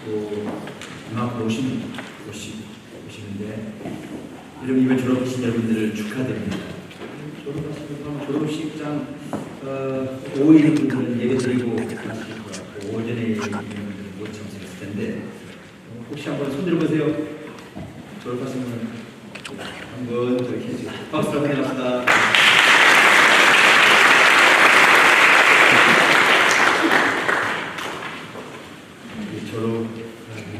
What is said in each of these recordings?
또 이만큼 오시는데 여러분 이번 졸업하신 여러분들을 축하드립니다. 졸업식장 5일 분들은 예배드리고 가실 것 같고 오전에 예배드리는 못 참석했을 텐데 혹시 한번 손 들어보세요. 졸업하신 분 한번 더 해주세요. 박수로 환영합니다. 졸업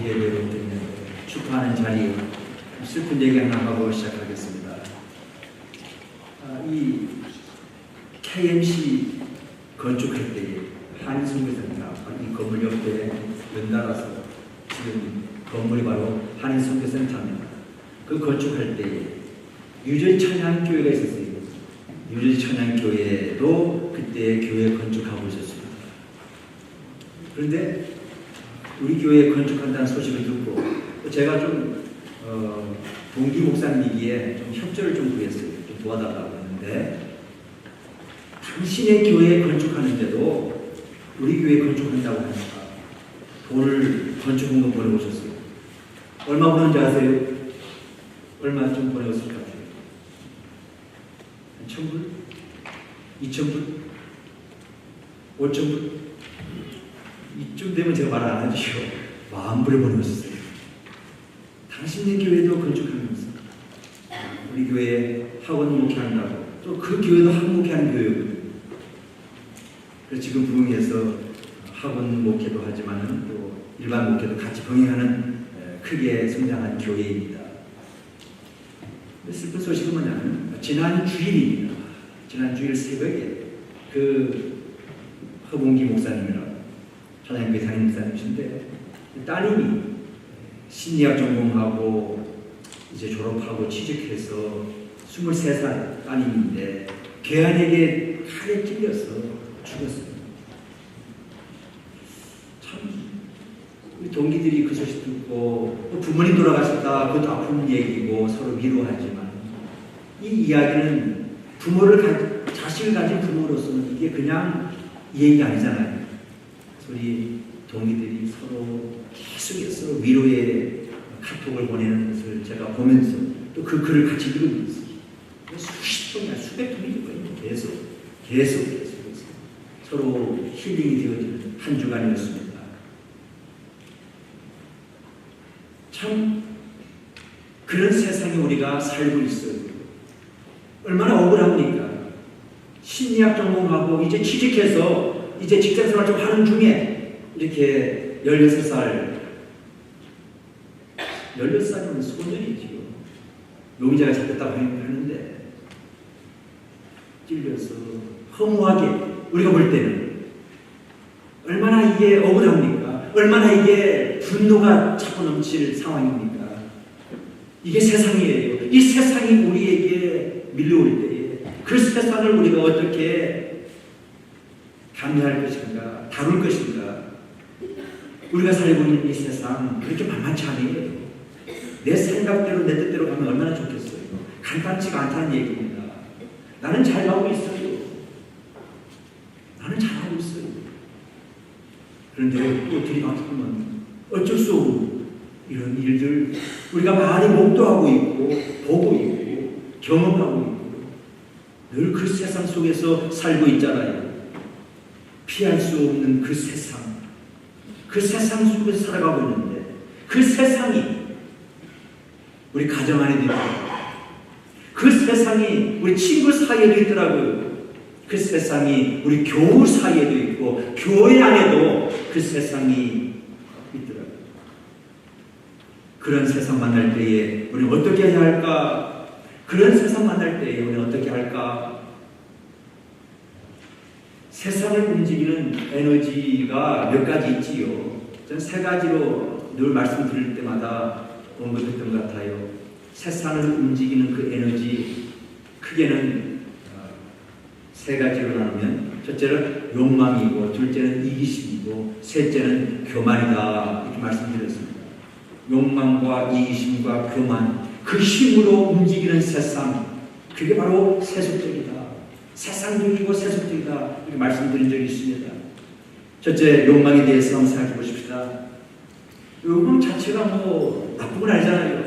예배로 드리는 축하하는 자리 슬픈 얘기 하나 하고 시작하겠습니다. 이 KMC 건축할 때에 한인선교센터 이 건물 옆에 연달아서 지금 건물이 바로 한인선교센터입니다. 그 건축할 때에 유저리 찬양교회가 있었어요. 유저리 찬양교회도 그때 교회 건축하고 있었습니다. 그런데 우리 교회 건축한다는 소식을 듣고 제가 좀 동기 목사님이기에 좀 협조를 좀 구했어요. 좀 도와달라고 했는데 당신의 교회 건축하는데도 우리 교회 건축한다고 하니까 돈을 건축금을 보내오셨어요. 얼마 보는지 아세요? 얼마 좀 보내왔을 것 같아요. 1,000불? 2,000불? 5,000불? 이쯤 되면 제가 말을 안 해주시고 10,000불을 보내왔어요. 당신의 교회도 건축하면서 우리 교회에 학원 목회한다고 또 그 교회도 학원 목회하는 교회거든요. 그래서 지금 부흥에서 학원 목회도 하지만 또 일반 목회도 같이 병행하는 크게 성장한 교회입니다. 슬픈 소식은 뭐냐면 지난 주일입니다. 지난 주일 새벽에 그 허봉기 목사님이라고 찬양교회 담임 목사님이신데 따님이 심리학 전공하고 이제 졸업하고 취직해서 23살 따님인데 괴한에게 칼에 찔려서 죽었어요. 참 우리 동기들이 그 소식 듣고 부모님 돌아가셨다 그것도 아픈 얘기고 서로 위로하지만 이 이야기는 자식을 가진 부모로서는 이게 그냥 얘기 아니잖아요. 그래서 우리 동기들이 서로 계속해서 위로의 카톡을 보내는 것을 제가 보면서 또 그 글을 같이 읽으면서 수십 통이나 수백 통이 계속 서로 힐링이 되어지는 한 주간이었습니다. 참 그런 세상에 우리가 살고 있어요. 얼마나 억울합니까? 심리학 전공하고 이제 취직해서 이제 직장생활 좀 하는 중에 이렇게 16살이면 소년이지요. 용의자가 잡혔다고 하는데 찔려서 허무하게 우리가 볼 때는 얼마나 이게 억울합니까? 얼마나 이게 분노가 차고 넘칠 상황입니까? 이게 세상이에요. 이 세상이 우리에게 밀려올 때에 그 세상을 우리가 어떻게 감내할 것인가, 다룰 것인가? 우리가 살고 있는 이 세상 그렇게 만만치 않아요. 내 생각대로 내 뜻대로 가면 얼마나 좋겠어요. 간단치가 않다는 얘기입니다. 나는 잘 가고 있어요. 나는 잘하고 있어요. 그런데 또 들이닥치면 어쩔 수 없는 이런 일들 우리가 많이 목도하고 있고 보고 있고 경험하고 있고 늘 그 세상 속에서 살고 있잖아요. 피할 수 없는 그 세상 속에서 살아가고 있는데 그 세상이 우리 가정 안에도 있고 그 세상이 우리 친구 사이에도 있더라고요. 그 세상이 우리 교우 사이에도 있고 교회 안에도 그 세상이 있더라고요. 그런 세상 만날 때에 우리는 어떻게 해야 할까? 그런 세상 만날 때에 우리는 어떻게 할까? 세상을 움직이는 에너지가 몇 가지 있지요. 저는 세 가지로 늘 말씀드릴 때마다 언급했던 것 같아요. 세상을 움직이는 그 에너지 크게는 세 가지로 나누면 첫째는 욕망이고 둘째는 이기심이고 셋째는 교만이다 이렇게 말씀드렸습니다. 욕망과 이기심과 교만 그 힘으로 움직이는 세상 그게 바로 세속적이다. 세상적이고 세속적이다 이렇게 말씀드린 적이 있습니다. 첫째 욕망에 대해서 한번 생각해 보십시다. 욕망 자체가 뭐 나쁜 건 아니잖아요.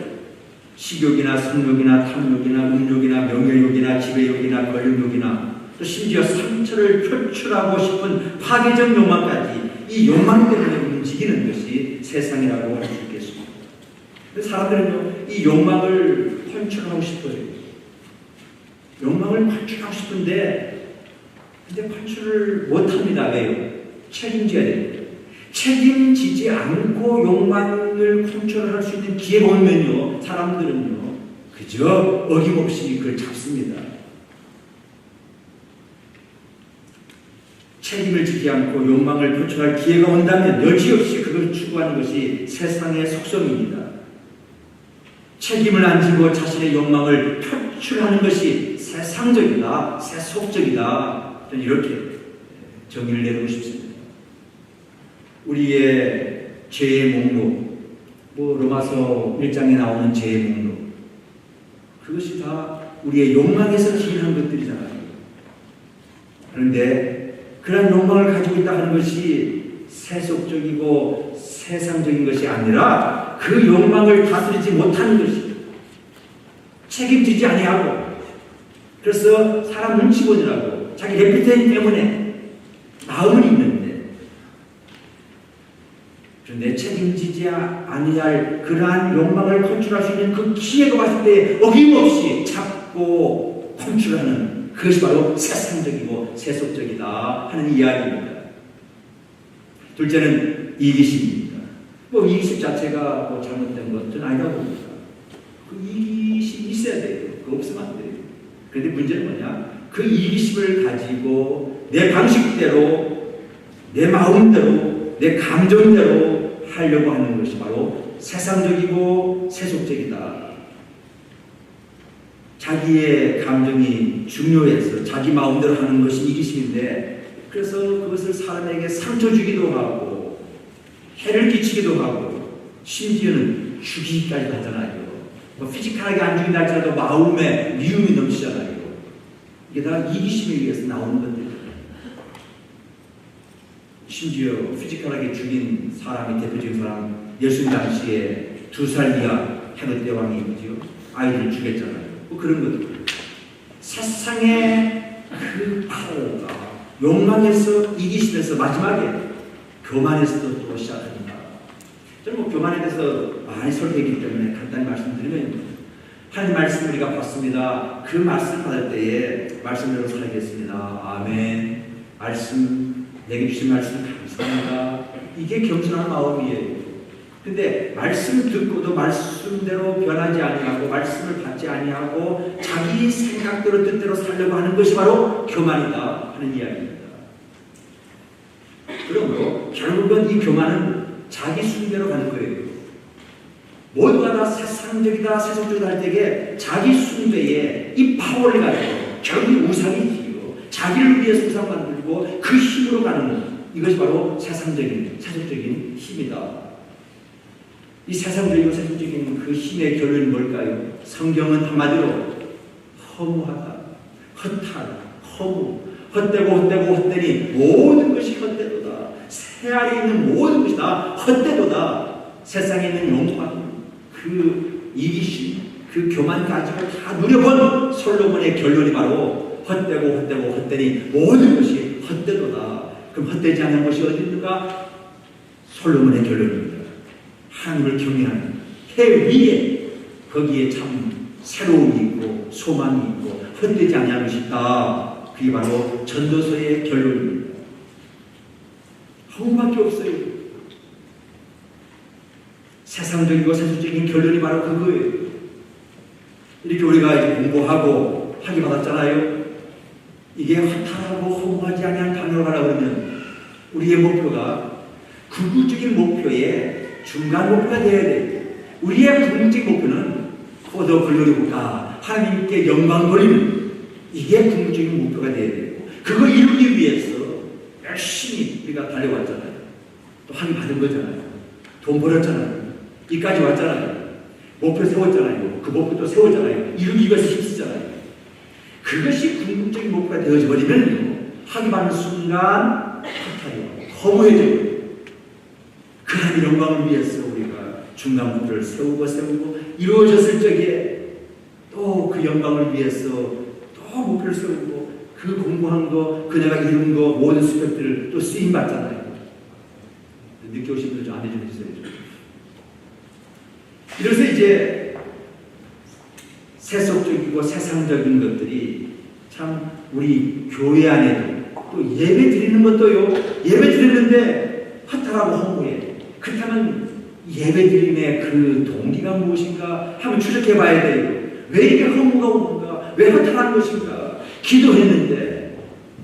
식욕이나 성욕이나 탐욕이나 음욕이나 명예욕이나 지배욕이나 권력욕이나 또 심지어 상처를 표출하고 싶은 파괴적 욕망까지 이 욕망 때문에 움직이는 것이 세상이라고 할 수 있겠습니다. 사람들은요, 이 욕망을 컨트롤하고 싶어요. 욕망을 컨트롤하고 싶은데, 근데 컨트롤을 못합니다. 왜요? 책임져야 됩니다. 책임지지 않고 욕망을 컨트롤할 수 있는 기회가 오면요, 사람들은요, 그저 어김없이 그걸 잡습니다. 책임을 지지 않고 욕망을 표출할 기회가 온다면 여지없이 그걸 추구하는 것이 세상의 속성입니다. 책임을 안 지고 자신의 욕망을 표출하는 것이 세상적이다, 세속적이다. 저는 이렇게 정의를 내리고 싶습니다. 우리의 죄의 목록, 로마서 1장에 나오는 죄의 목록, 그것이 다 우리의 욕망에서 기인한 것들이잖아요. 그런데 그런 욕망을 가지고 있다 하는 것이 세속적이고 세상적인 것이 아니라 그 욕망을 다스리지 못하는 것이죠. 책임지지 아니하고, 그래서 사람 눈치 보느라고 자기 레피테이션 때문에 마음은 있는데, 그런데 책임지지 아니할 그러한 욕망을 컨트롤할 수 있는 그 기회가 왔을 때 어김없이 잡고 컨트롤하는 그것이 바로 세상적이고 세속적이다 하는 이야기입니다. 둘째는 이기심입니다. 이기심 자체가 잘못된 것은 아니라고 봅니다. 그 이기심이 있어야 돼요. 그거 없으면 안 돼요. 그런데 문제는 뭐냐? 그 이기심을 가지고 내 방식대로, 내 마음대로, 내 감정대로 하려고 하는 것이 바로 세상적이고 세속적이다. 자기의 감정이 중요해서 자기 마음대로 하는 것이 이기심인데, 그래서 그것을 사람에게 상처 주기도 하고 해를 끼치기도 하고 심지어는 죽이기까지 하잖아요. 피지컬하게 안 죽인다 할지라도 마음에 미움이 넘치잖아요. 이게 다 이기심에 의해서 나오는 것들이에요. 심지어 피지컬하게 죽인 사람이, 대표적인 사람, 예수님 당시에 2살 이하 헤롯 대왕이 있죠. 아이들을 죽였잖아요. 그런 것들. 세상의 그 파워가 욕망에서, 이기심에서, 마지막에 교만에서도 또 시작합니다. 저는 교만에 대해서 많이 설교했기 때문에 간단히 말씀드리면, 하나님 말씀 우리가 받습니다. 그 말씀 받을 때에 말씀대로 살겠습니다. 아멘. 말씀, 내게 주신 말씀 감사합니다. 이게 겸손한 마음이에요. 근데 말씀 듣고도 말씀대로 변하지 아니하고 말씀을 받지 아니하고 자기 생각대로 뜻대로 살려고 하는 것이 바로 교만이다 하는 이야기입니다. 그러므로 결국은 이 교만은 자기 순대로 가는 거예요. 모두가 다 세상적이다, 세속적이다 할 때에 자기 순대에 이 파워를 가지고 결국 우상이지요. 자기를 위해서 우상 만들고 그 힘으로 가는, 이것이 바로 세상적인, 세속적인 힘이다. 이 세상적이고 세속적인 그 힘의 결론이 뭘까요? 성경은 한마디로 허무하다, 헛하다, 허무, 헛되니 모든 것이 헛되도다. 세알에 있는 모든 것이 다 헛되도다. 세상에 있는 욕망, 그 이기심, 그 교만 가지고 다 누려본 솔로몬의 결론이 바로 헛되니 모든 것이 헛되도다. 그럼 헛되지 않은 것이 어디 있는가? 솔로몬의 결론입니다. 하나님을 경외하는 해 위에, 거기에 참 새로움이 있고 소망이 있고 헛되지 아니하는 것이 있다. 그게 바로 전도서의 결론입니다. 허무밖에 없어요. 세상적이고 세속적인 결론이 바로 그거예요. 이렇게 우리가 이제 공부하고 학위 받았잖아요. 이게 허탈하고 허무하지 아니한 강으로 가라 그러면 우리의 목표가 궁극적인 목표에 중간 목표가 되어야 돼요. 우리의 궁극적인 목표는 포도 글로리고가 하나님께 영광 돌리는, 이게 궁극적인 목표가 되어야 되고, 그거 이루기 위해서 열심히 우리가 달려왔잖아요. 또 학위 받은 거잖아요. 돈 벌었잖아요. 이까지 왔잖아요. 목표 세웠잖아요. 그 목표 또 세웠잖아요. 이루기 위해서 힘쓰잖아요. 그것이 궁극적인 목표가 되어져 버리면 학위 받는 순간 허무해져요. 그 하나님의 영광을 위해서 우리가 중간부를 세우고 이루어졌을 적에 또 그 영광을 위해서 또 목표를 세우고 그 공부한 거, 그 내가 이룬 거 모든 스펙들을 또 쓰임 받잖아요. 늦게 오신 분들 좀 안내 좀 해주세요. 이래서 이제 세속적이고 세상적인 것들이 참 우리 교회 안에도 또 예배 드리는 것도요. 예배 드리는데 허탈하고 허무해. 그렇다면 예배 드림의 그 동기가 무엇인가 한번 추적해 봐야 돼요. 왜 이게 허무가 오는가? 왜 허탈한 것인가? 기도했는데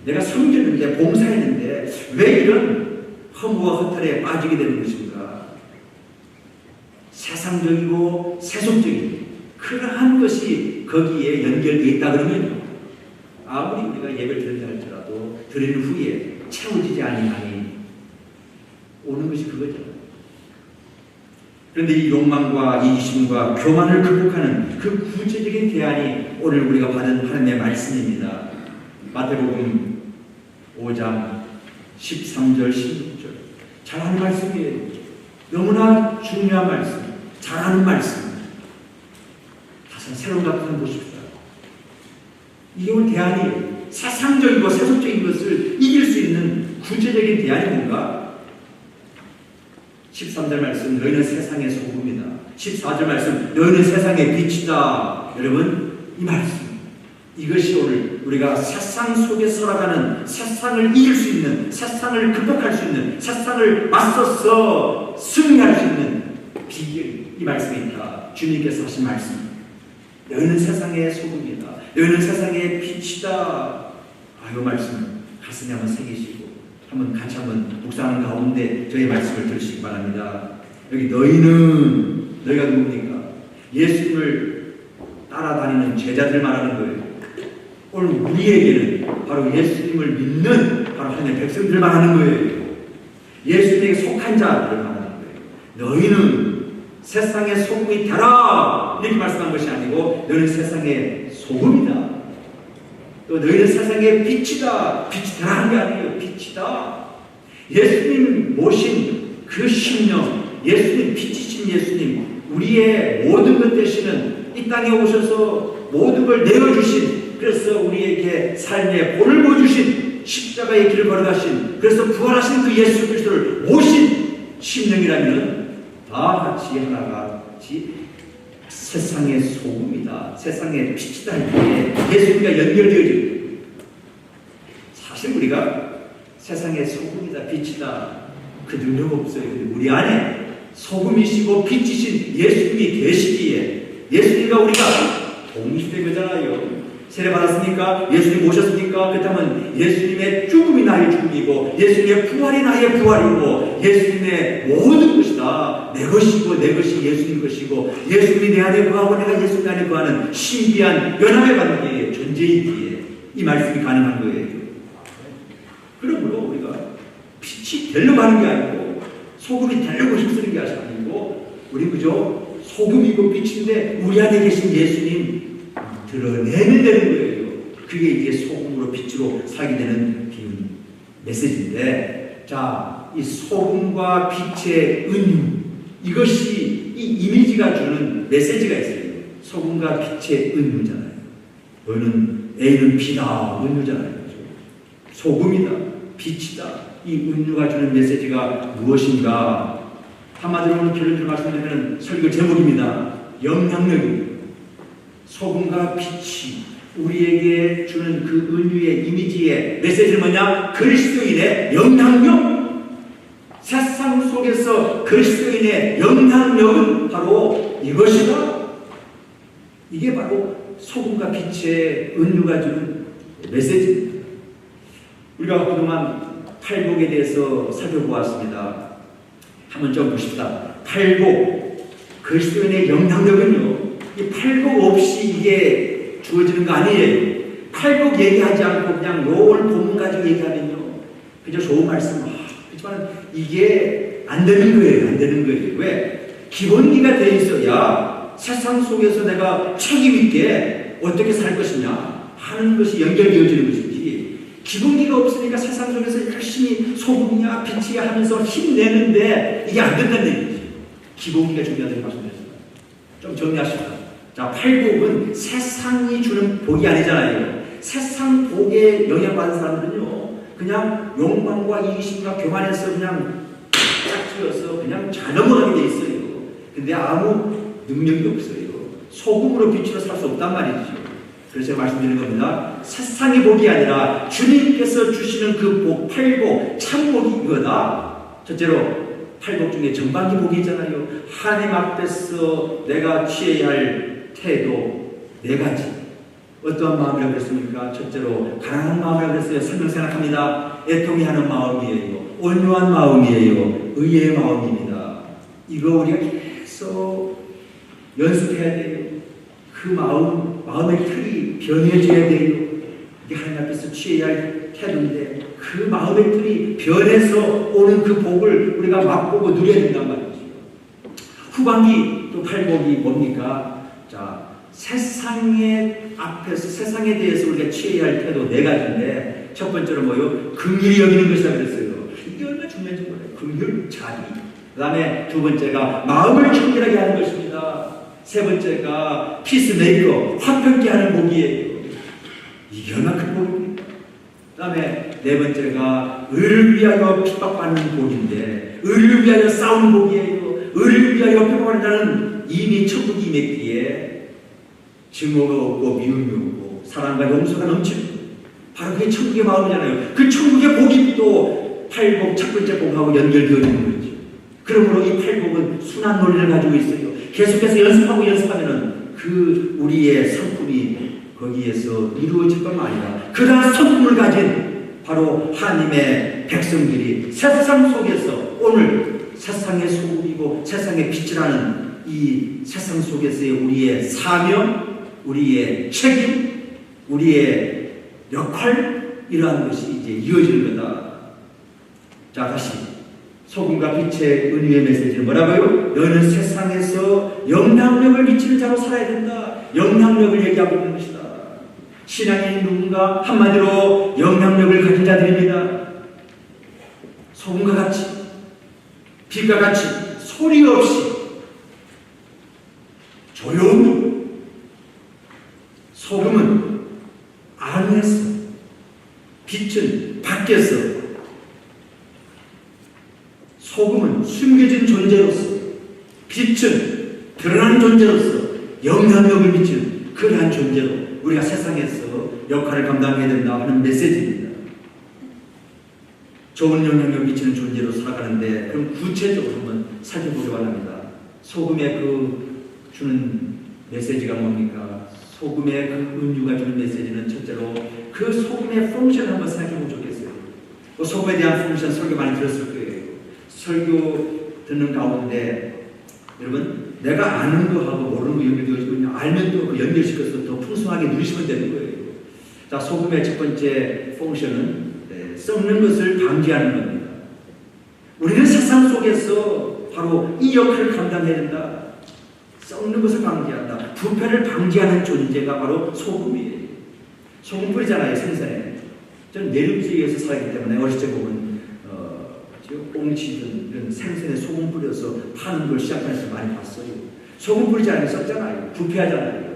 내가 섬겼는데 봉사했는데 왜 이런 허무와 허탈에 빠지게 되는 것인가? 세상적이고 세속적인 그러한 것이 거기에 연결되어 있다 그러면요. 아무리 우리가 예배를 드린다 할지라도 드리는 후에 채워지지 아니하니 오는 것이 그거잖아요. 그런데 이 욕망과 이기심과 교만을 극복하는 그 구체적인 대안이 오늘 우리가 받은 하나님의 말씀입니다. 마태복음 5장 13절 16절 잘하는 말씀이에요. 너무나 중요한 말씀, 잘하는 말씀. 다시 새로운 답변을 보십시오. 이게 오늘 대안이에요. 세상적이고 세속적인 것을 이길 수 있는 구체적인 대안이 뭔가? 13절 말씀, 너희는 세상의 소금이다. 14절 말씀, 너희는 세상의 빛이다. 여러분, 이 말씀, 이것이 오늘 우리가 세상 속에 살아가는, 세상을 이길 수 있는, 세상을 극복할 수 있는, 세상을 맞서서 승리할 수 있는 비결, 이 말씀에 있다. 주님께서 하신 말씀. 너희는 세상의 소금이다. 너희는 세상의 빛이다. 이 말씀 가슴에 한번 새기시고 한번 같이 한번 묵상하는 가운데 저희 말씀을 들으시기 바랍니다. 여기 너희는, 너희가 누굽니까? 예수님을 따라다니는 제자들 말하는 거예요. 오늘 우리에게는 바로 예수님을 믿는 바로 하나님의 백성들 말하는 거예요. 예수님에게 속한 자들을 말하는 거예요. 너희는 세상의 소금이 되라 이렇게 말씀한 것이 아니고 너희는 세상의 소금이다. 또 너희는 세상의 빛이다. 빛이 되라는 게 아니에요. 빛이다. 예수님 모신 그 심령, 예수님 빛이신 예수님, 우리의 모든 것 되시는 이 땅에 오셔서 모든 걸 내어주신, 그래서 우리에게 삶의 본을 보여주신 십자가의 길을 걸어가신, 그래서 부활하신 그 예수 그리스도를 모신 심령이라면 다 같이 하나가 같이 세상의 소금이다. 세상의 빛이다 할 때 예수님과 연결되어지고 사실 우리가 세상의 소금이다 빛이다 그 능력 없어요. 우리 안에 소금이시고 빛이신 예수님이 계시기에 예수님과 우리가 동시된 거잖아요. 세례 받았습니까? 예수님 오셨습니까? 그렇다면 예수님의 죽음이 나의 죽음이고 예수님의 부활이 나의 부활이고 예수님의 모든 것이다. 내 것이고 내 것이 예수님 것이고 예수님이 내 안에 거하고 내가 예수님 안에 거하는 신비한 연합의 관계의 존재이기에 이 말씀이 가능한 거예요. 그러므로 우리가 빛이 되려고 하는 게 아니고 소금이 되려고 힘쓰는 게 아니고 우리 그저 소금이고 빛인데 우리 안에 계신 예수님 드러내면 되는 거예요. 그게 이제 소금으로 빛으로 살게 되는 비유는 메시지인데, 자, 이 소금과 빛의 은유, 이것이 이 이미지가 주는 메시지가 있어요. 소금과 빛의 은유잖아요. 너는 A는 B다, 은유잖아요. 소금이다, 빛이다. 이 은유가 주는 메시지가 무엇인가? 한마디로 오늘 결론적으로 말씀드리면 설교 제목입니다. 영향력입니다. 소금과 빛이 우리에게 주는 그 은유의 이미지의 메시지는 뭐냐? 그리스도인의 영향력. 세상 속에서 그리스도인의 영향력은 바로 이것이다. 이게 바로 소금과 빛의 은유가 주는 메시지입니다. 우리가 그동안 팔복에 대해서 살펴보았습니다. 한번 좀 보십시다. 팔복, 그리스도인의 영향력은요, 이 팔복 없이 이게 주어지는 거 아니에요. 팔복 얘기하지 않고 그냥 오늘 본문 가지고 얘기하면요, 그저 좋은 말씀, 그렇지만 이게 안 되는 거예요. 안 되는 거예요. 왜? 기본기가 돼 있어야 세상 속에서 내가 책임있게 어떻게 살 것이냐 하는 것이 연결되어지는 것이지, 기본기가 없으니까 세상 속에서 열심히 소금이야 빛이야 하면서 힘내는데 이게 안 된다는 얘기지. 기복이가 중요하다고 말씀드렸습니다. 좀 정리하십시다. 자, 팔복은 세상이 주는 복이 아니잖아요. 세상 복에 영향받은 사람들은요, 그냥 욕망과 이기심과 교만해서 그냥 짝지어서 그냥 잘 넘어가게 돼 있어요. 근데 아무 능력이 없어요. 소금으로 빛으로 살 수 없단 말이죠. 그래서 제가 말씀드리는 겁니다. 세상의 복이 아니라 주님께서 주시는 그 복, 팔복, 참복이 이거다. 첫째로 팔복 중에 전반기 복이 있잖아요. 하나님 앞에서 내가 취해야 할 태도 네 가지. 어떠한 마음이라고 그랬습니까? 첫째로 가난한 마음이라고 그랬어요. 설명 생각합니다. 애통해하는 마음이에요. 온유한 마음이에요. 의의 마음입니다. 이거 우리가 계속 연습해야 돼요. 그 마음의 틀이 변해져야 돼요. 이게 하나님 앞에서 취해야 할 태도인데 그 마음의 틀이 변해서 오는 그 복을 우리가 맛보고 누려야 된단 말이죠. 후반기 또 팔복이 뭡니까? 자, 세상의 앞에서 세상에 대해서 우리가 취해야 할 태도 네 가지인데 첫 번째로 뭐요? 긍휼히 여기는 것이라 그랬어요. 이게 얼마나 중요한지 몰라요. 긍휼, 자비. 그 다음에 두 번째가 마음을 청결하게 하는 것입니다. 세 번째가 피스메이커, 화평케 하는 복이에요. 이게 얼마나 큰 복입니까? 그 다음에 네 번째가 의를 위하여 핍박받는 복인데 의를 위하여 싸우는 복이에요. 의를 위하여 핍박받는다는 이미 천국이 임했기에 증오가 없고 미움이 없고 사랑과 용서가 넘치는 바로 그게 천국의 마음이잖아요. 그 천국의 복이 또 팔복 첫 번째 복하고 연결되어 있는 거죠. 그러므로 이 팔복은 순환 논리를 가지고 있어요. 계속해서 연습하면은 그 우리의 성품이 거기에서 이루어질 것만 아니라 그러한 성품을 가진 바로 하나님의 백성들이 세상 속에서 오늘 세상의 소금이고 세상의 빛이라는 이 세상 속에서의 우리의 사명, 우리의 책임, 우리의 역할 이러한 것이 이제 이어질 거다. 자, 다시 소금과 빛의 은유의 메시지는 뭐라고요? 너는 세상에서 영향력을 미치는 자로 살아야 된다. 영향력을 얘기하고 있는 것이다. 신앙인 누군가 한마디로 영향력을 가진 자들입니다. 소금과 같이 빛과 같이 소리 없이 조용히 소금은 안에서 빛은 밖에서 소금은 숨겨진 존재로서 빛은 드러나는 존재로서 영향력을 미치는 그러한 존재로 우리가 세상에서 역할을 감당해야 된다 하는 메시지입니다. 좋은 영향력을 미치는 존재로 살아가는데 그럼 구체적으로 한번 살펴보기 바랍니다. 소금의 그 주는 메시지가 뭡니까? 소금의 그 은유가 주는 메시지는 첫째로 그 소금의 펑션을 한번 생각해보면 좋겠어요. 그 소금에 대한 펑션 설교 많이 들었을 거예요. 설교 듣는 가운데 여러분 내가 아는 거하고 모르는 거 연결되어지거든요. 알면 또 그 연결시켜서 더 풍성하게 누리시면 되는 거예요. 자, 소금의 첫 번째 펑션은 썩는 것을 방지하는 겁니다. 우리는 세상 속에서 바로 이 역할을 감당해야 된다. 썩는 것을 방지한다. 부패를 방지하는 존재가 바로 소금이에요. 소금 뿌리잖아요, 생선에. 저는 내륙지역에서 살기 때문에 어릴 때 보면 꽁치든 이런 생선에 소금 뿌려서 파는 걸 시장판에서 많이 봤어요. 소금 뿌리지 않으면 썩잖아요. 부패하잖아요.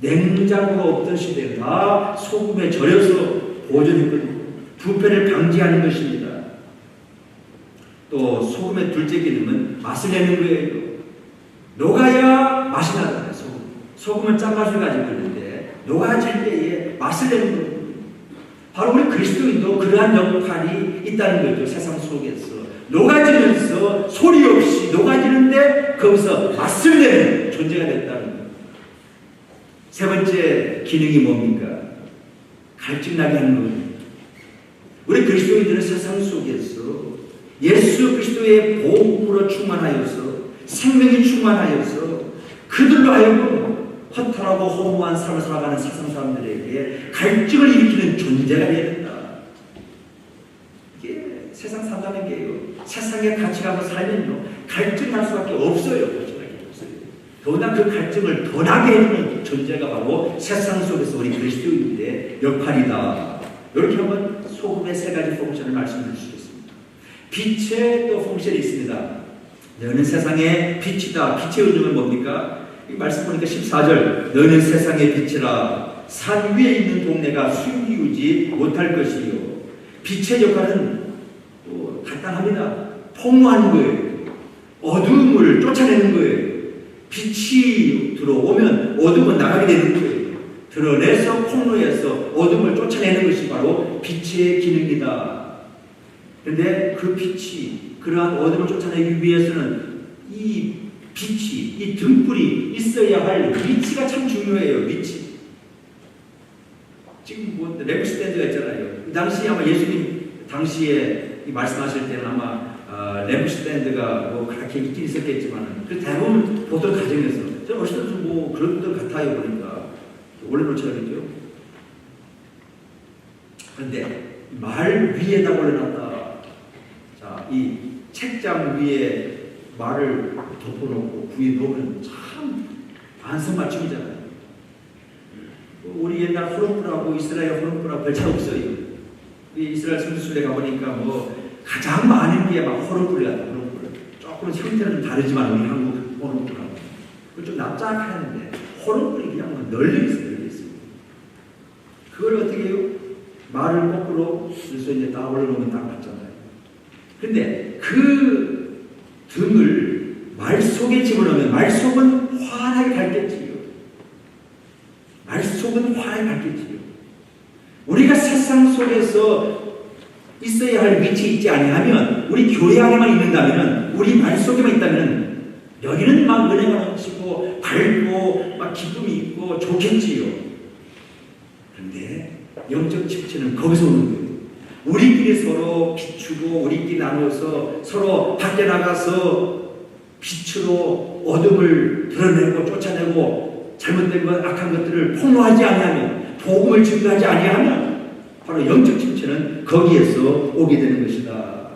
냉장고가 없던 시대에 다 소금에 절여서 보존했거든요. 부패를 방지하는 것입니다. 또 소금의 둘째 기능은 맛을 내는 거예요. 녹아야 맛이 나잖아요. 소금은 짠맛을 가지고 있는데 녹아질 때에 맛을 내는 거예요. 바로 우리 그리스도인도 그러한 역할이 있다는 거죠. 세상 속에서 녹아지면서 소리 없이 녹아지는데 거기서 맛을 내는 존재가 됐다는 거예요. 세 번째 기능이 뭡니까? 갈증나게 하는 거예요. 우리 그리스도인들은 세상 속에서 예수 그리스도의 복음으로 충만하여서 생명이 충만하여서 그들로 하여금 허탈하고 허무한 삶을 살아가는 세상 사람들에게 갈증을 일으키는 존재가 되어야 된다. 이게 세상 산다는 게요. 세상에 같이 가서 살면요. 갈증날 수밖에 없어요. 더구나 그 갈증을 더 나게 해주는 존재가 바로 세상 속에서 우리 그리스도인들의 역할이다. 이렇게 한번 소금의 세 가지 펑션을 말씀드릴 수 있습니다. 빛의 또 펑션이 있습니다. 너는 세상의 빛이다. 빛의 의미는 뭡니까? 이 말씀 보니까 14절 너는 세상의 빛이라 산 위에 있는 동네가 숨기우지 못할 것이요. 빛의 역할은 간단합니다. 폭로하는 거예요. 어둠을 쫓아내는 거예요. 빛이 들어오면 어둠은 나가게 되는 거예요. 드러내서 폭로해서 어둠을 쫓아내는 것이 바로 빛의 기능이다. 그런데 그 빛이 그러한 어둠을 쫓아내기 위해서는 이 빛이, 이 등불이 있어야 할 위치가 참 중요해요. 위치. 지금 뭐 램프 스탠드가 있잖아요. 그 당시 아마 예수님 당시에 말씀하실 때는 아마 램프 스탠드가 뭐 그렇게 있긴 있었겠지만 그 대부분 보던 가정에서 저는 어렸을 때도 뭐 그런 것 같아요. 보니까 올려놓자겠죠. 그런데 말 위에다 올려놨다. 자, 이 책장 위에 말을 덮어놓고 위에 놓으면 참 안성맞춤이잖아요. 우리 옛날 호롱불하고 이스라엘 호롱불하고 별 차이 없어요. 이스라엘 성지순례 가보니까 뭐 가장 많은 게 막 호롱불 같다. 호롱불. 조금 형태는 좀 다르지만 우리 한국 호롱불하고 좀 납작하는데 호롱불이 그냥 뭐 널려 있어요. 그걸 어떻게 해요? 말을 거꾸로 그래서 이제 딱 올려놓으면 딱 맞잖아요. 근데 그 등을 말 속에 집어넣으면 말 속은 환하게 밝겠지요. 말 속은 환하게 밝겠지요. 우리가 세상 속에서 있어야 할 위치에 있지 아니하면 우리 교회 안에만 있는다면 우리 말 속에만 있다면 여기는 막 은혜가 넘치고 밝고 막 기쁨이 있고 좋겠지요. 그런데 영적 집체는 거기서 오는 거예요. 우리끼리 서로 비추고 우리끼리 나누어서 서로 밖에 나가서 빛으로 어둠을 드러내고 쫓아내고 잘못된 것 악한 것들을 폭로하지 아니하면 복음을 증거하지 아니하면 바로 영적 침체는 거기에서 오게 되는 것이다.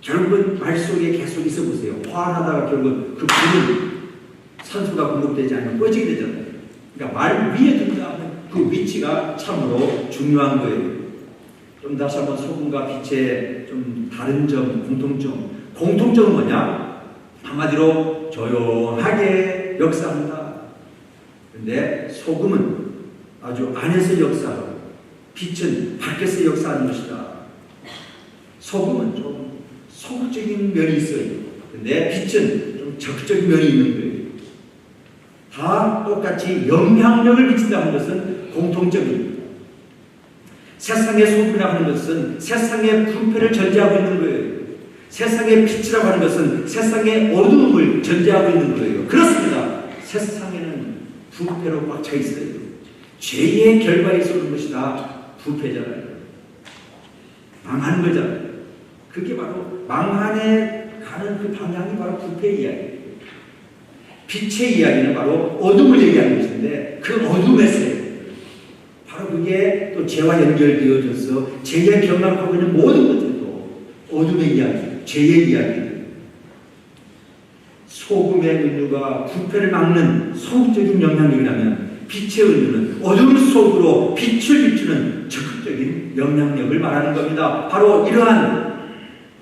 결국은 말 속에 계속 있어 보세요. 화나다가 결국 그 불은 산소가 공급되지 않으면 꺼지게 되잖아요. 그러니까 말 위에 둔다 하면 그 위치가 참으로 중요한 거예요. 좀 다시 한번 소금과 빛의 좀 다른 점, 공통점. 공통점은 뭐냐? 한마디로 조용하게 역사한다. 그런데 소금은 아주 안에서 역사하고 빛은 밖에서 역사하는 것이다. 소금은 좀 소극적인 면이 있어요. 그런데 빛은 좀 적극적인 면이 있는 거예요. 다 똑같이 영향력을 미친다는 것은 공통점입니다. 세상의 소금이라고 하는 것은 세상의 부패를 전제하고 있는 거예요. 세상의 빛이라고 하는 것은 세상의 어두움을 전제하고 있는 거예요. 그렇습니다. 세상에는 부패로 꽉 차 있어요. 죄의 결과에서 오는 것이 다 부패잖아요. 망하는 거잖아요. 그게 바로 망한에 가는 그 방향이 바로 부패의 이야기예요. 빛의 이야기는 바로 어둠을 얘기하는 것인데 그 어둠에서요. 바로 그게 또 죄와 연결되어져서 죄에 경락하고 있는 모든 것들도 어둠의 이야기, 죄의 이야기. 소금의 은유가 부패를 막는 소극적인 영향력이라면 빛의 은유는 어둠 속으로 빛을 비추는 적극적인 영향력을 말하는 겁니다. 바로 이러한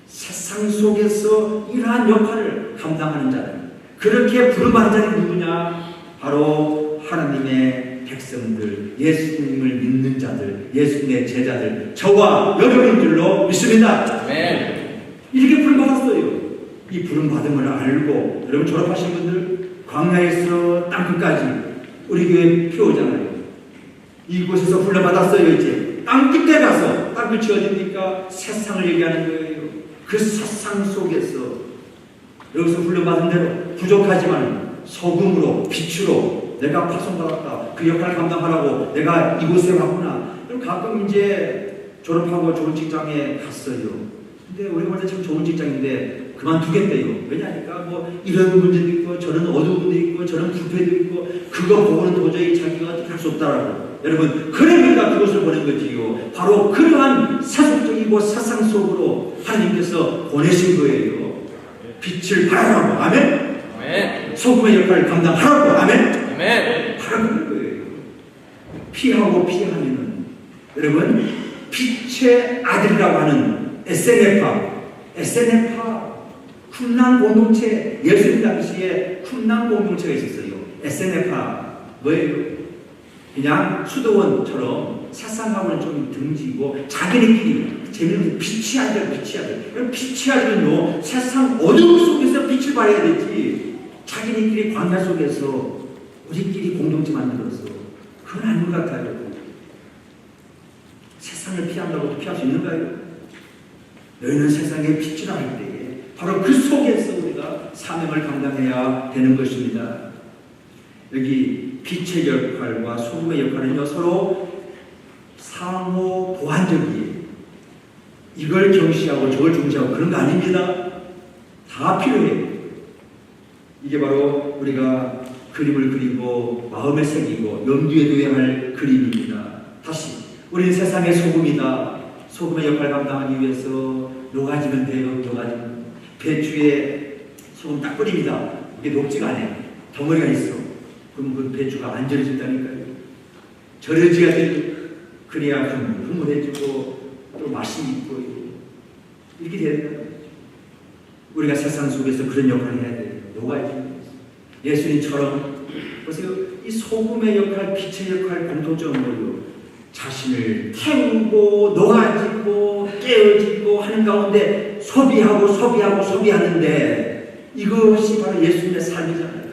세상 속에서 이러한 역할을 감당하는 자들. 그렇게 부름받은 자들이 누구냐? 바로 하나님의 백성들, 예수님을 믿는 자들, 예수님의 제자들, 저와 여러분인 줄로 믿습니다. 네. 이렇게 부름받았어요. 이 부름받음을 알고 여러분 졸업하신 분들 광야에서 땅끝까지 우리 교회 표오잖아요. 이곳에서 훈련받았어요. 이제 땅끝에 가서 땅끝이 어딥니까? 세상을 얘기하는 거예요. 그 세상 속에서 여기서 훈련받은 대로 부족하지만 소금으로 빛으로 내가 파송받았다. 그 역할을 감당하라고 내가 이곳에 왔구나. 그럼 가끔 이제 졸업하고 좋은 직장에 갔어요. 근데 우리가 볼 때 참 좋은 직장인데 그만두겠대요. 왜냐니까 뭐 이런 문제도 있고 저는 어두운 문제도 있고 저는 부패도 있고 그거 보고는 도저히 자기가 어떻게 할 수 없다라고. 여러분 그러니까 그것을 보낸 거지요. 바로 그러한 세속적이고 세상 속으로 하나님께서 보내신 거예요. 빛을 발하라고. 아멘. 아멘. 소금의 역할을 감당하라고. 아멘. 아멘. 바로 그런 거예요. 피하고 피하면은 여러분 빛의 아들이라고 하는 SNF파 쿰란 공동체, 예수님 당시에 쿰란 공동체가 있었어요. SNF가 뭐예요? 그냥 수도원처럼 세상하고는 좀 등지고 자기네끼리 재미있는 빛이 아들, 빛이 아들. 빛이 아들은요, 세상 어둠 속에서 빛을 발해야 되지. 자기네끼리 광야 속에서 우리끼리 공동체 만들어서 그건 아닌 것 같아요. 세상을 피한다고 피할 수 있는가요? 너희는 세상의 빛이라 할 때에 바로 그 속에서 우리가 사명을 감당해야 되는 것입니다. 여기 빛의 역할과 소금의 역할은요, 서로 상호 보완적이에요. 이걸 경시하고 저걸 중시하고 그런 거 아닙니다. 다 필요해요. 이게 바로 우리가 그림을 그리고 마음에 새기고 염두에 둬야 할 그림입니다. 다시 우리는 세상의 소금이다. 소금의 역할을 감당하기 위해서 녹아지면 돼요. 녹아지면 배추에 소금 딱 뿌립니다. 이게 녹지가 않아요. 덩어리가 있어. 그럼 그 배추가 안 절여진다니까요. 절여지가 되고 그래야 흐물해지고 또 맛이 있고 이렇게 돼야 된다. 우리가 세상 속에서 그런 역할을 해야 돼요. 녹아지는 예수님처럼 보세요. 이 소금의 역할, 빛의 역할 공통점은 뭐예요? 자신을 태우고 녹아지고 깨어지고 하는 가운데 소비하는데 이것이 바로 예수님의 삶이잖아요.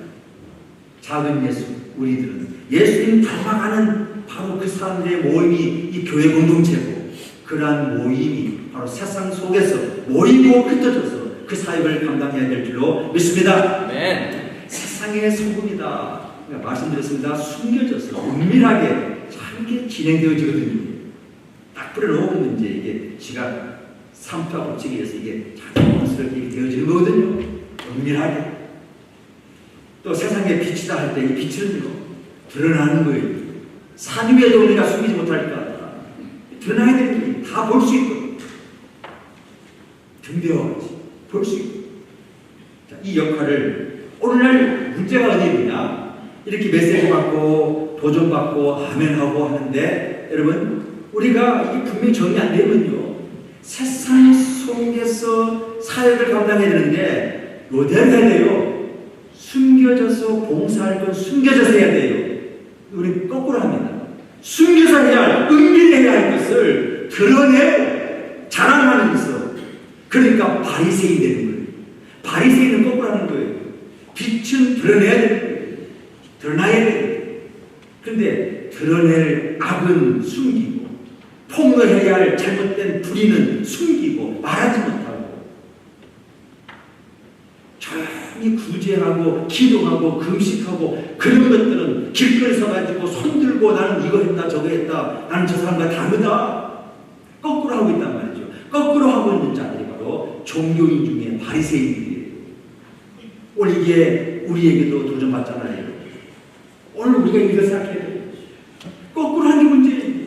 작은 예수, 우리들은 예수님 닮아가는 바로 그 사람들의 모임이 이 교회 공동체고, 그러한 모임이 바로 세상 속에서 모이고 흩어져서 그 사역을 감당해야 될 줄로 믿습니다. 네. 세상의 소금이다. 말씀드렸습니다. 숨겨져서 은밀하게 짧게 진행되어지거든요. 딱 뿌려놓으면 이제 이게 지가 삼투와 법칙에 의해서 이게 자연스럽게 되어지는 거거든요. 은밀하게. 또 세상의 빛이다 할 때 이 빛은 드러나는 거예요. 산 위에도 우리가 숨기지 못할까. 드러나야 되는 거예요. 다 볼 수 있고. 등대와같이 볼 수 있고. 자, 이 역할을 오늘날 문제가 어디 있느냐. 이렇게 메시지 받고 도전받고 아멘하고 하는데 여러분 우리가 이게 분명히 정리 안 되면요. 세상 속에서 사역을 감당해야 되는데 요대로 해야 돼요. 숨겨져서 봉사할 건 숨겨져서 해야 돼요. 우리 거꾸로 합니다. 숨겨서 해야 할, 은밀해야 할 것을 드러내 자랑하는 것을. 그러니까 바리새인 되는 거예요. 바리새인은 거꾸로 하는 거예요. 빛은 드러내야 되는 거예요. 드러나야 되는 거예요. 그런데 드러낼 악은 숨기고 폭로해야 할 잘못된 불의는 숨기고 말하지 못하고 조용히 구제하고 기도하고 금식하고 그런 것들은 길거리 서가지고 손들고 나는 이거 했다 저거 했다 나는 저 사람과 다르다 거꾸로 하고 있단 말이죠. 거꾸로 하고 있는 자들이 바로 종교인 중에 바리새인들이에요. 오늘 이게 우리에게도 도전받잖아요. 오늘 우리가 이걸 생각해야 돼요. 거꾸로 하는 게 문제예요.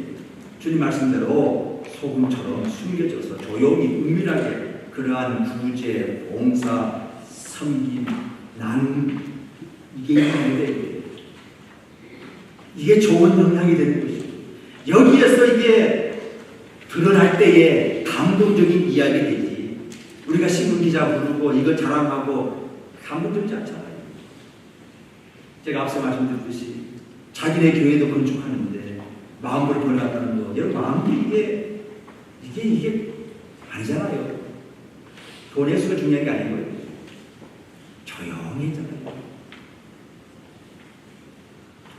주님 말씀대로 소금처럼 숨겨져서 조용히 은밀하게 그러한 구제, 봉사, 섬김, 나눔 이게 있는데 이게 좋은 영향이 되는 것이죠. 여기에서 이게 드러날 때에 감동적인 이야기 되지. 우리가 신문기자 부르고 이거 자랑하고 감동적이지 않잖아요. 제가 앞서 말씀드렸듯이 자기네 교회도 건축하는데 마음으로 벌어갔다는 거. 여러분 마음이 이게 아니잖아요. 돈의 수가 중요한 게 아닌 거예요. 조용히 했잖아요.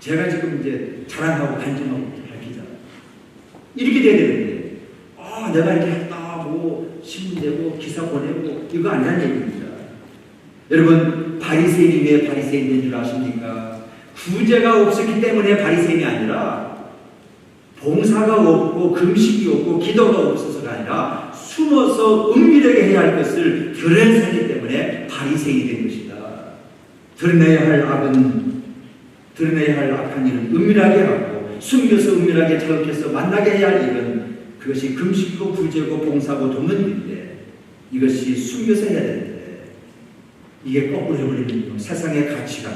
제가 지금 이제 자랑하고 간증하고 밝히잖아요. 이렇게 돼야 되는데 내가 이렇게 했다 뭐 신문되고 기사 보내고 이거 아니란 얘기입니다. 여러분 바리새인이 왜 바리새인 된 줄 아십니까? 구제가 없었기 때문에 바리새인이 아니라 봉사가 없고 금식이 없고 기도가 없어서가 아니라 숨어서 은밀하게 해야 할 것을 드러내기 때문에 바리새인이 된 것이다. 드러내야 할 악은 드러내야 할 악한 일은 은밀하게 하고 숨겨서 은밀하게 자극해서 만나게 해야 할 일은 그것이 금식이고 구제고 봉사고 돕는 일인데 이것이 숨겨서 해야 되는데 이게 거꾸로 해버리면 세상의 가치관,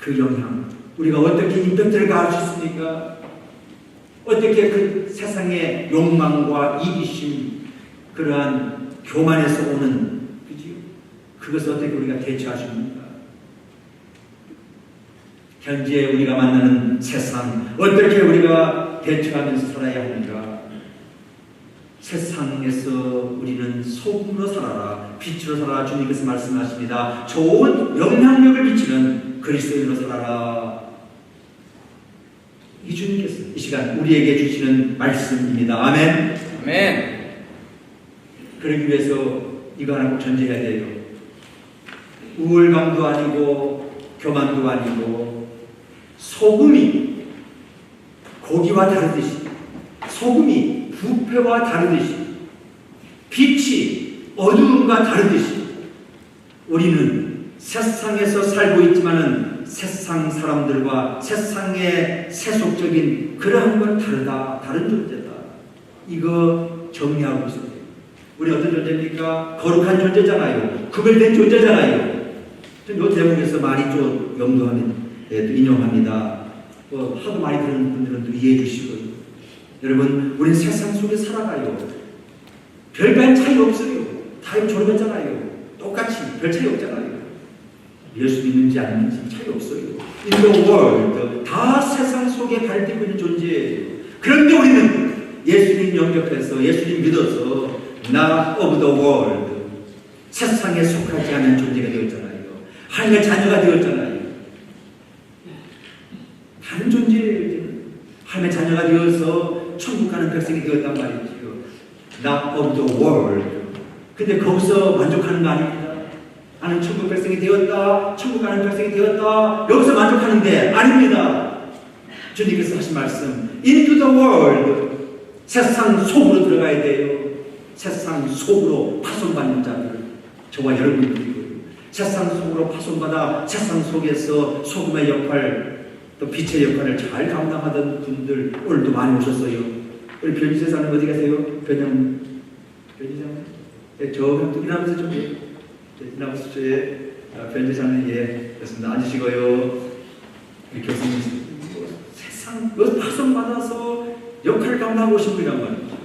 그 영향, 우리가 어떻게 임팩트를 가할 수 있습니까? 어떻게 그 세상의 욕망과 이기심, 그러한 교만에서 오는, 그지요? 그것을 어떻게 우리가 대처하십니까? 현재 우리가 만나는 세상 어떻게 우리가 대처하면서 살아야 합니까? 세상에서 우리는 소금으로 살아라, 빛으로 살아라. 주님께서 말씀하십니다. 좋은 영향력을 미치는 그리스도인으로 살아라. 이 주님께서 이 시간 우리에게 주시는 말씀입니다. 아멘. 아멘. 그러기 위해서 이거 하나 꼭 전제해야 돼요. 우월감도 아니고 교만도 아니고 소금이 고기와 다르듯이, 소금이 부패와 다르듯이, 빛이 어두움과 다르듯이 우리는 세상에서 살고 있지만은 세상 사람들과 세상의 세속적인 그러한 건 다르다, 다른 존재다. 이거 정리하고 있어요. 우리 어떤 존재입니까? 거룩한 존재잖아요. 구별된 존재잖아요. 이 대목에서 많이 좀 염두하면 또 인용합니다. 하도 많이 들은 분들은 또 이해해 주시고요. 여러분, 우리는 세상 속에 살아가요. 별반 차이 없어요. 다 졸업했잖아요. 똑같이 별 차이 없잖아요. 예수 믿는지 안 믿는지 차이 없어요. In the world, 다 세상 속에 발디고 있는 존재예요. 그런데 우리는 예수님 영접해서 예수님 믿어서 not of the world, 세상에 속하지 않은 존재가 되었잖아요. 하나님의 자녀가 되었잖아요. 다른 존재예요. 하나님의 자녀가 되어서 천국 가는 백성이 되었단 말이죠. Not of the world. 근데 거기서 만족하는 거 아닙니다. 나는 천국 백성이 되었다, 천국 가는 백성이 되었다, 여기서 만족하는데 아닙니다. 주님께서 하신 말씀, into the world, 세상 속으로 들어가야 돼요. 세상 속으로 파손받는 자들, 저와 여러분들이고요. 세상 속으로 파손받아 세상 속에서 소금의 역할, 또 빛의 역할을 잘 감당하던 분들 오늘도 많이 오셨어요. 우리 변지세 사님 어디 가세요? 변지사님? 네, 저 이나무서 좀 이나무서 변지사님 그렇습니다. 앉으시고요. 우리 교수님 세상 파손받아서 역할을 감당하고 오신 분이란 말이죠.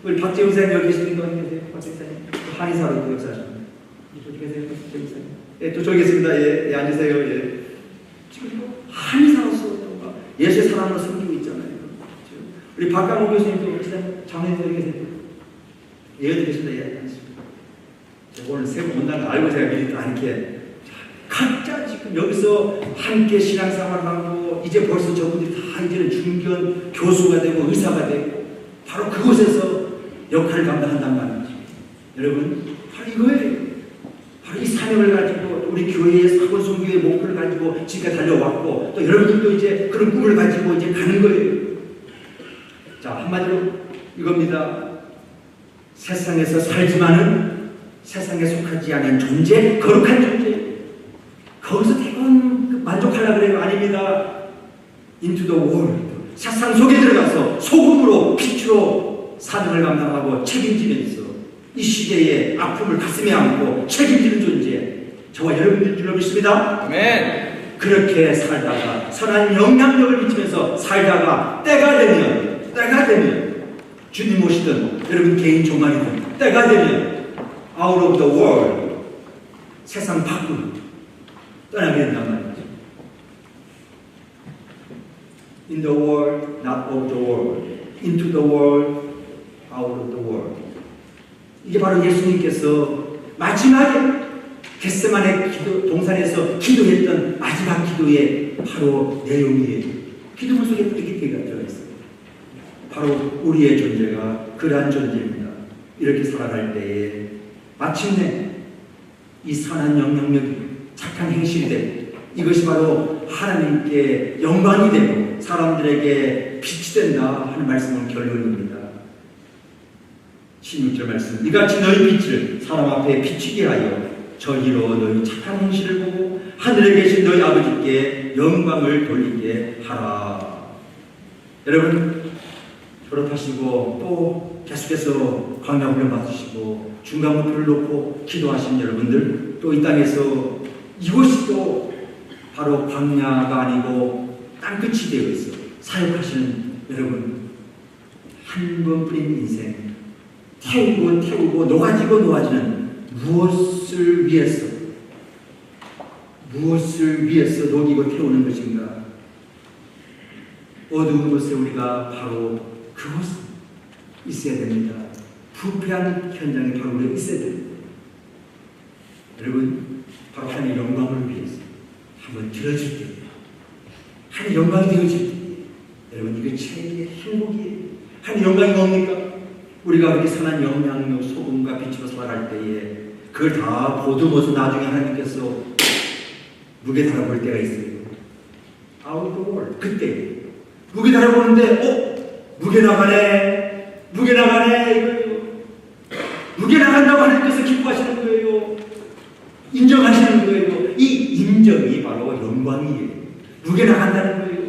우리 박재훈 사님 여기 계시는 거 계세요? 박재훈 사님 한의사로 역사하십니다. 어디 계세요? 박재훈 사님? 예, 또 저기 계십니다. 예, 예, 앉으세요. 예. 지금 한의사로서 예수의 사랑으로 섬기고 있잖아요. 그렇죠? 우리 박강호 교수님도 장례인 여기 계세요. 예, 어디 계십니다. 예, 앉으십니다. 오늘 세 분 온다는 걸 알고 제가 미리 다 이렇게 각자 지금 여기서 함께 신앙생활을 하고 이제 벌써 저분들이 다 이제는 중견 교수가 되고 의사가 되고 바로 그곳에서 역할을 감당한단 말이죠. 여러분, 바로 이거예요. 바로 이 사명을 가지고 우리 교회의 사골송교의 목표를 가지고 지금까지 달려왔고 또 여러분들도 이제 그런 꿈을 가지고 이제 가는 거예요. 자, 한마디로 이겁니다. 세상에서 살지만은 세상에 속하지 않은 존재, 거룩한 존재. 거기서 대부분 만족하려고 그래요? 아닙니다. Into the world. 세상 속에 들어가서 소금으로 빛으로 사명을 감당하고 책임지면서 이 시대의 아픔을 가슴에 안고 책임지는 존재, 저와 여러분들인 줄 믿습니다. 아멘. 그렇게 살다가 선한 영향력을 미치면서 살다가 때가 되면 주님 오시든 여러분 개인 종말이든 때가 되면 out of the world, 세상 밖으로 떠나게 된단 말이죠. In the world, not of the world. Into the world, out of the world. 이게 바로 예수님께서 마지막에 겟세마네 동산에서 기도했던 마지막 기도의 바로 내용이에요. 기도문 속에 이렇게 들어가 있어요. 바로 우리의 존재가 그러한 존재입니다. 이렇게 살아갈 때에 마침내 이 선한 영향력이 착한 행실이 되고 이것이 바로 하나님께 영광이 되고 사람들에게 빛이 된다 하는 말씀은 결론입니다. 16절 말씀, 이같이 너희 빛을 사람 앞에 비추게 하여 저희로 너희 착한 행실을 보고 하늘에 계신 너희 아버지께 영광을 돌리게 하라. 여러분, 졸업하시고 또 계속해서 광야훈련 받으시고 중간 목표를 놓고 기도하신 여러분들, 또 이 땅에서 이곳이 또 바로 광야가 아니고 땅끝이 되어 있어 사역하시는 여러분, 한 번뿐인 인생 태우고 녹아지는 무엇을 위해서 무엇을 위해서 녹이고 태우는 것인가? 어두운 곳에 우리가 바로 그곳에 있어야 됩니다. 부패한 현장에 바로 우리가 있어야 됩니다. 여러분, 바로 하나님의 영광을 위해서 한번 들어줄 때예요. 하나님의 영광이 되어질 때예요. 여러분, 이게 최고의 행복이에요. 하나님의 영광이 뭡니까? 우리가 그렇게 선한 영양로, 소금과 빛으로 살아갈 때에 그걸 다 보듬어서 나중에 하나님께서 무게 달아볼 때가 있어요. Out of the world. 그때 무게 달아보는데 무게 나가네, 무게 나가네 이거예요. 무게 나간다고 하나님께서 기뻐하시는 거예요. 인정하시는 거예요. 이 인정이 바로 영광이에요. 무게 나간다는 거예요.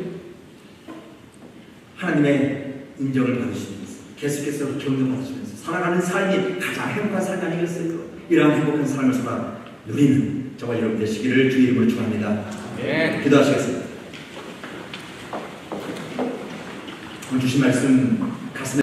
하나님의 인정을 받으시면서 계속해서 격려받으시면서 살아가는 삶이 가장 행복한 삶이 아니겠어요? 이러한 행복한 삶을 살아 누리는 저와 여러분 되시기를 주의 이름으로 축원합니다. 네. 기도하시겠습니다. 오늘 주신 말씀 가슴에